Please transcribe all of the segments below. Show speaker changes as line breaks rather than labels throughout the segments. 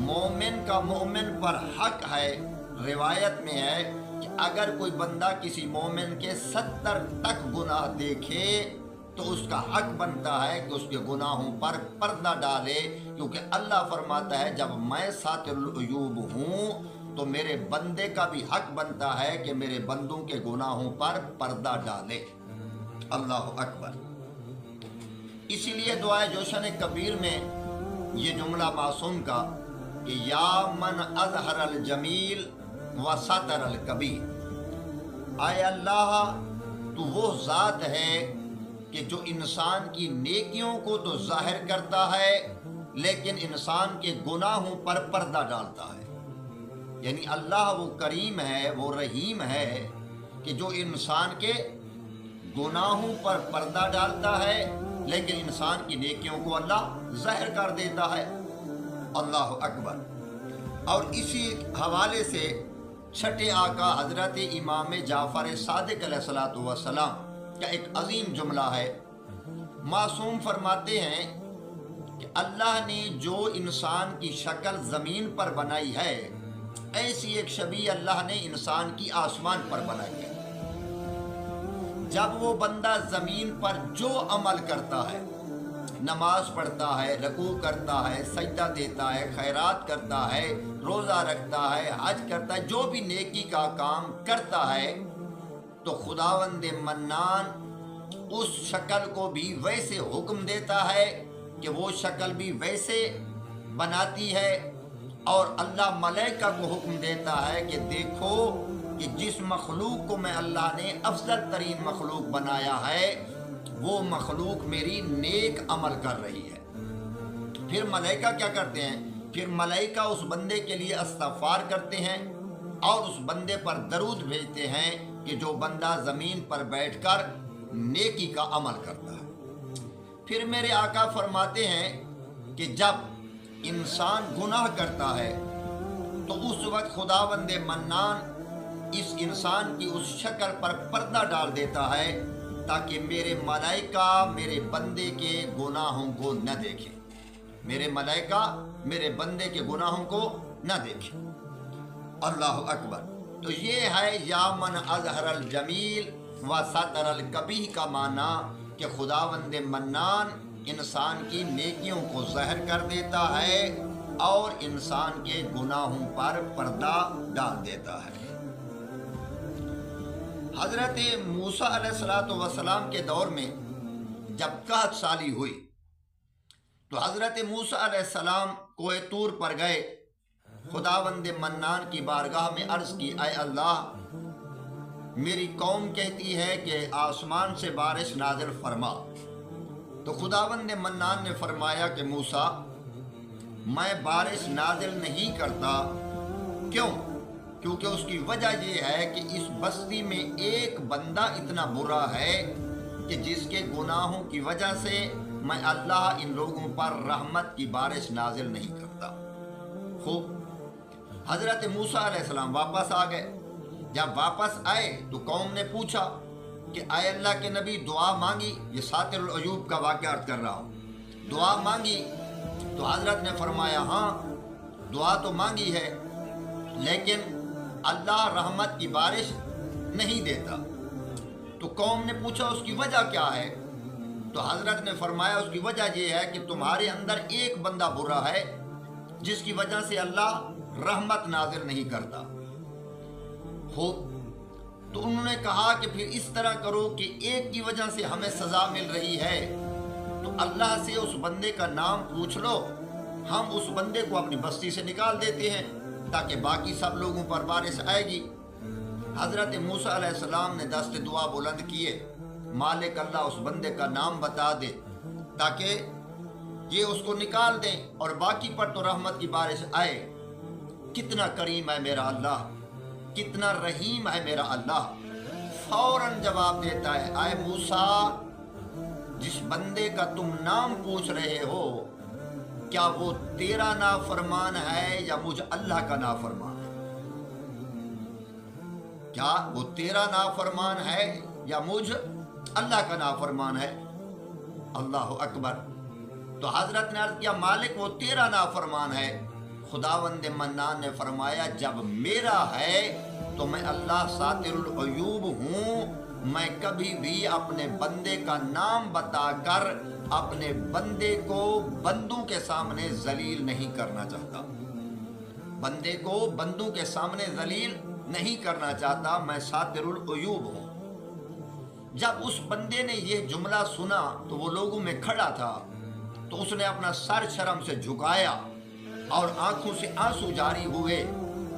مومن کا مومن پر حق ہے، روایت میں ہے کہ اگر کوئی بندہ کسی مومن کے 70 تک گناہ دیکھے تو اس کا حق بنتا ہے کہ اس کے گناہوں پر پردہ ڈالے، کیونکہ اللہ فرماتا ہے جب میں ساتر العیوب ہوں تو میرے بندے کا بھی حق بنتا ہے کہ میرے بندوں کے گناہوں پر پردہ ڈالے۔ اللہ اکبر۔ اسی لیے دعائے جوشن کبیر میں یہ جملہ معصوم کا کہ یا من اظہر الجمیل و ستر الکبیر، اے اللہ تو وہ ذات ہے کہ جو انسان کی نیکیوں کو تو ظاہر کرتا ہے لیکن انسان کے گناہوں پر پردہ ڈالتا ہے۔ یعنی اللہ وہ کریم ہے، وہ رحیم ہے کہ جو انسان کے گناہوں پر پردہ ڈالتا ہے لیکن انسان کی نیکیوں کو اللہ ظاہر کر دیتا ہے۔ اللہ اکبر۔ اور اسی حوالے سے چھٹے آقا حضرت امام جعفر صادق علیہ السلام کا ایک عظیم جملہ ہے۔ معصوم فرماتے ہیں کہ اللہ نے جو انسان کی شکل زمین پر بنائی ہے ایسی ایک شبیہ اللہ نے انسان کی آسمان پر بنائی ہے۔ جب وہ بندہ زمین پر جو عمل کرتا ہے، نماز پڑھتا ہے، رکوع کرتا ہے، سجدہ دیتا ہے، خیرات کرتا ہے، روزہ رکھتا ہے، حج کرتا ہے، جو بھی نیکی کا کام کرتا ہے تو خداوند منان اس شکل کو بھی ویسے حکم دیتا ہے کہ وہ شکل بھی ویسے بناتی ہے، اور اللہ ملائکہ کو حکم دیتا ہے کہ دیکھو کہ جس مخلوق کو میں اللہ نے افضل ترین مخلوق بنایا ہے وہ مخلوق میری نیک عمل کر رہی ہے۔ پھر ملائکہ کیا کرتے ہیں؟ پھر ملائکہ اس بندے کے لیے استغفار کرتے ہیں اور اس بندے پر درود بھیجتے ہیں کہ جو بندہ زمین پر بیٹھ کر نیکی کا عمل کرتا ہے۔ پھر میرے آقا فرماتے ہیں کہ جب انسان گناہ کرتا ہے تو اس وقت خداوند منان اس انسان کی اس شکل پر پردہ ڈال دیتا ہے تاکہ میرے ملائکہ میرے بندے کے گناہوں کو نہ دیکھیں، میرے ملائکہ میرے بندے کے گناہوں کو نہ دیکھیں۔ اللہ اکبر۔ تو یہ ہے یا من اظہر الجمیل و ستر الکبیح کا معنی کہ خداوند منان انسان کی نیکیوں کو ظاہر کر دیتا ہے اور انسان کے گناہوں پر پردہ ڈال دیتا ہے۔ حضرت موسیٰ علیہ السلام کے دور میں جب قحط سالی ہوئی تو حضرت موسیٰ علیہ السلام کوہ طور پر گئے، خداوند منان کی بارگاہ میں عرض کی، اے اللہ میری قوم کہتی ہے کہ آسمان سے بارش نازل فرما۔ تو خداوند منان نے فرمایا کہ موسیٰ میں بارش نازل نہیں کرتا، کیوں؟ کیونکہ اس کی وجہ یہ ہے کہ اس بستی میں ایک بندہ اتنا برا ہے کہ جس کے گناہوں کی وجہ سے میں اللہ ان لوگوں پر رحمت کی بارش نازل نہیں کرتا۔ خوب، حضرت موسیٰ علیہ السلام واپس آ گئے۔ جب واپس آئے تو قوم نے پوچھا کہ اے اللہ کے نبی دعا مانگی؟ یہ ساتر العیوب کا واقعہ عرض کر رہا ہوں۔ دعا مانگی؟ تو حضرت نے فرمایا ہاں دعا تو مانگی ہے لیکن اللہ رحمت کی بارش نہیں دیتا۔ تو قوم نے پوچھا اس کی وجہ کیا ہے؟ تو حضرت نے فرمایا اس کی وجہ یہ ہے کہ تمہارے اندر ایک بندہ برا ہے جس کی وجہ سے اللہ رحمت نازل نہیں کرتا۔ خوب، تو انہوں نے کہا کہ پھر اس طرح کرو کہ ایک کی وجہ سے ہمیں سزا مل رہی ہے تو اللہ سے اس بندے کا نام پوچھ لو، ہم اس بندے کو اپنی بستی سے نکال دیتے ہیں تاکہ باقی سب لوگوں پر بارش آئے گی۔ حضرت موسیٰ علیہ السلام نے دست دعا بلند کیے، مالک اللہ اس بندے کا نام بتا دے تاکہ یہ اس کو نکال دیں اور باقی پر تو رحمت کی بارش آئے۔ کتنا کریم ہے میرا اللہ، کتنا رحیم ہے میرا اللہ۔ فوراً جواب دیتا ہے، اے موسیٰ جس بندے کا تم نام پوچھ رہے ہو کیا وہ تیرا نافرمان ہے یا مجھ اللہ کا نافرمان ہے؟ کیا وہ تیرا نافرمان ہے یا مجھ اللہ کا نافرمان ہے؟ اللہ اکبر۔ تو حضرت نے عرض کیا مالک وہ تیرا نافرمان ہے۔ خداوند منان نے فرمایا جب میرا ہے تو میں اللہ ساتر العیوب ہوں، میں کبھی بھی اپنے بندے کا نام بتا کر اپنے بندے کو بندوں کے سامنے ذلیل نہیں کرنا چاہتا، بندے کو بندوں کے سامنے ذلیل نہیں کرنا چاہتا، میں ساتر العیوب ہوں۔ جب اس بندے نے یہ جملہ سنا تو وہ لوگوں میں کھڑا تھا، تو اس نے اپنا سر شرم سے جھکایا اور آنکھوں سے آنسو جاری ہوئے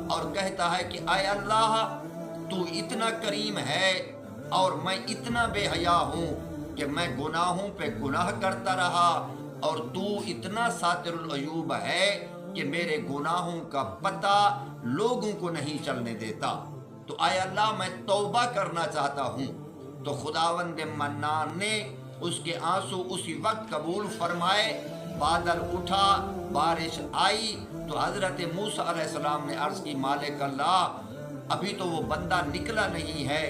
اور کہتا ہے کہ اے اللہ، تو اتنا کریم ہے اور میں اتنا بے حیا ہوں کہ میں گناہوں پہ گناہ کرتا رہا، اور تو اتنا ساتر العیوب ہے کہ میرے گناہوں کا پتہ لوگوں کو نہیں چلنے دیتا، تو اے اللہ میں توبہ کرنا چاہتا ہوں۔ تو خداوند منان نے اس کے آنسو اسی وقت قبول فرمائے، بادل اٹھا، بارش آئی، تو حضرت موسیٰ علیہ السلام نے عرض کی مالک اللہ، ابھی تو وہ بندہ نکلا نہیں ہے،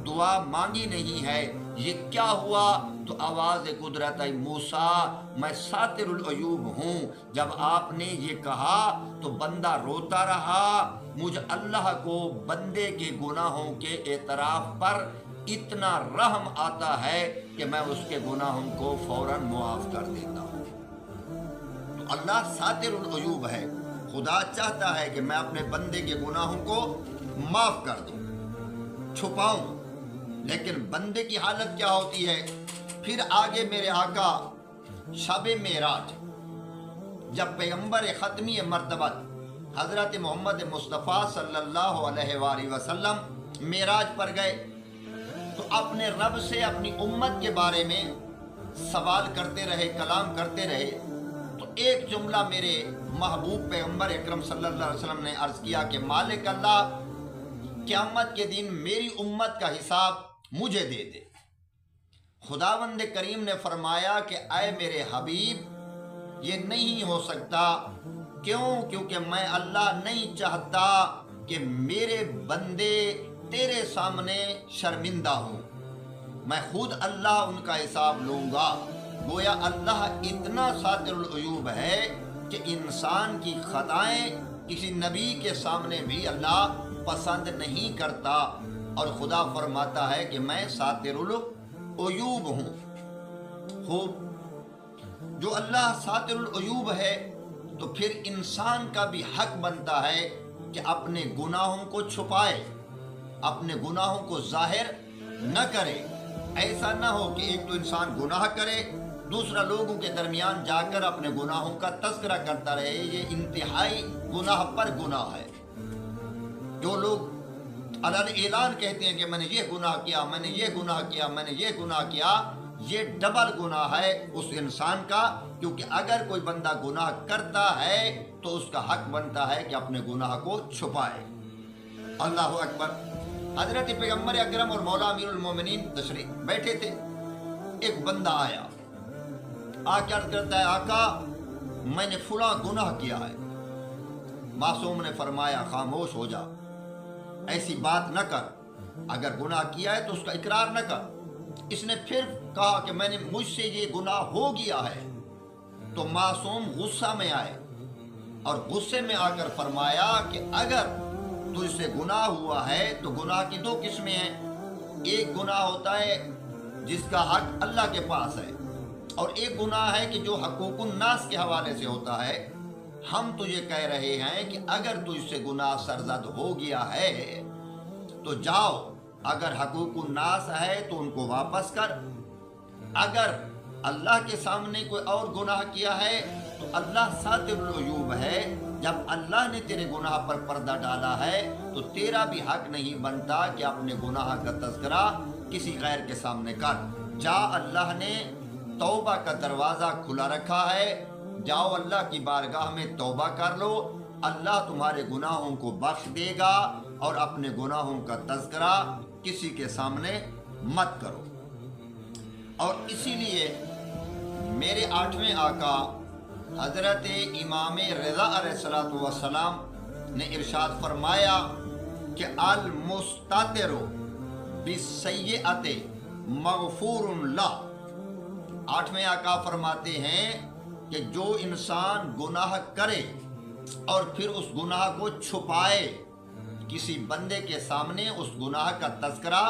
دعا مانگی نہیں ہے، یہ کیا ہوا؟ تو آواز قدرت آئی، موسیٰ میں ساتر العیوب ہوں، جب آپ نے یہ کہا تو بندہ روتا رہا، مجھے اللہ کو بندے کے گناہوں کے اعتراف پر اتنا رحم آتا ہے کہ میں اس کے گناہوں کو فوراً معاف کر دیتا ہوں۔ تو اللہ ساتر العیوب ہے، خدا چاہتا ہے کہ میں اپنے بندے کے گناہوں کو معاف کر دوں، چھپاؤں، لیکن بندے کی حالت کیا ہوتی ہے؟ پھر آگے میرے آقا شب معراج، جب پیغمبر ختمی مرتبت حضرت محمد مصطفیٰ صلی اللہ علیہ وآلہ وسلم معراج پر گئے تو اپنے رب سے اپنی امت کے بارے میں سوال کرتے رہے، کلام کرتے رہے، تو ایک جملہ میرے محبوب پیغمبر اکرم صلی اللہ علیہ وسلم نے عرض کیا کہ مالک اللہ، قیامت کے دن میری امت کا حساب مجھے دے دے۔ خداوند کریم نے فرمایا کہ اے میرے حبیب، یہ نہیں ہو سکتا، کیوں؟ کیونکہ میں اللہ نہیں چاہتا کہ میرے بندے تیرے سامنے شرمندہ ہوں، میں خود اللہ ان کا حساب لوں گا۔ گویا اللہ اتنا ساتر العیوب ہے کہ انسان کی خطائیں کسی نبی کے سامنے بھی اللہ پسند نہیں کرتا، اور خدا فرماتا ہے کہ میں ساتر العیوب ہوں۔ خوب، جو اللہ ساتر العیوب ہے تو پھر انسان کا بھی حق بنتا ہے کہ اپنے گناہوں کو چھپائے، اپنے گناہوں کو ظاہر نہ کرے۔ ایسا نہ ہو کہ ایک تو انسان گناہ کرے، دوسرا لوگوں کے درمیان جا کر اپنے گناہوں کا تذکرہ کرتا رہے، یہ انتہائی گناہ پر گناہ ہے۔ جو لوگ علیہ اعلان کہتے ہیں کہ میں نے یہ گناہ کیا، میں نے یہ گناہ کیا، میں نے یہ گناہ کیا، یہ ڈبل گناہ ہے اس انسان کا، کیونکہ اگر کوئی بندہ گناہ کرتا ہے تو اس کا حق بنتا ہے کہ اپنے گناہ کو چھپائے۔ اللہ اکبر۔ حضرت پیغمبر اکرم اور مولا امیر المومنین تشریف بیٹھے تھے، ایک بندہ آیا، آ کے عرض کرتا ہے آقا میں نے فلاں گناہ کیا ہے۔ معصوم نے فرمایا خاموش ہو جا، ایسی بات نہ کر، اگر گناہ کیا ہے تو اس کا اقرار نہ کر۔ اس نے پھر کہا کہ میں نے مجھ سے یہ گناہ ہو گیا ہے، تو معصوم غصہ میں آئے اور غصے میں آ کر فرمایا کہ اگر تجھ سے گناہ ہوا ہے تو گناہ کی دو قسمیں ہیں، ایک گناہ ہوتا ہے جس کا حق اللہ کے پاس ہے، اور ایک گناہ ہے کہ جو حقوق الناس کے حوالے سے ہوتا ہے۔ ہم تجھے کہہ رہے ہیں کہ اگر تجھ سے گناہ سرزد ہو گیا ہے تو جاؤ، اگر حقوق الناس ہے تو ان کو واپس کر، اگر اللہ کے سامنے کوئی اور گناہ کیا ہے تو اللہ ساتر العیوب ہے، جب اللہ نے تیرے گناہ پر پردہ ڈالا ہے تو تیرا بھی حق نہیں بنتا کہ اپنے گناہ کا تذکرہ کسی غیر کے سامنے کر۔ جا، اللہ نے توبہ کا دروازہ کھلا رکھا ہے، جاؤ اللہ کی بارگاہ میں توبہ کر لو، اللہ تمہارے گناہوں کو بخش دے گا، اور اپنے گناہوں کا تذکرہ کسی کے سامنے مت کرو۔ اور اسی لیے میرے 8ویں آقا حضرت امام رضا علیہ السلام نے ارشاد فرمایا کہ المستتر بالسیئۃ مغفور لہ۔ 8ویں آقا فرماتے ہیں کہ جو انسان گناہ کرے اور پھر اس گناہ کو چھپائے، کسی بندے کے سامنے اس گناہ کا تذکرہ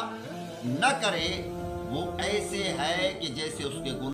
نہ کرے، وہ ایسے ہے کہ جیسے اس کے گناہ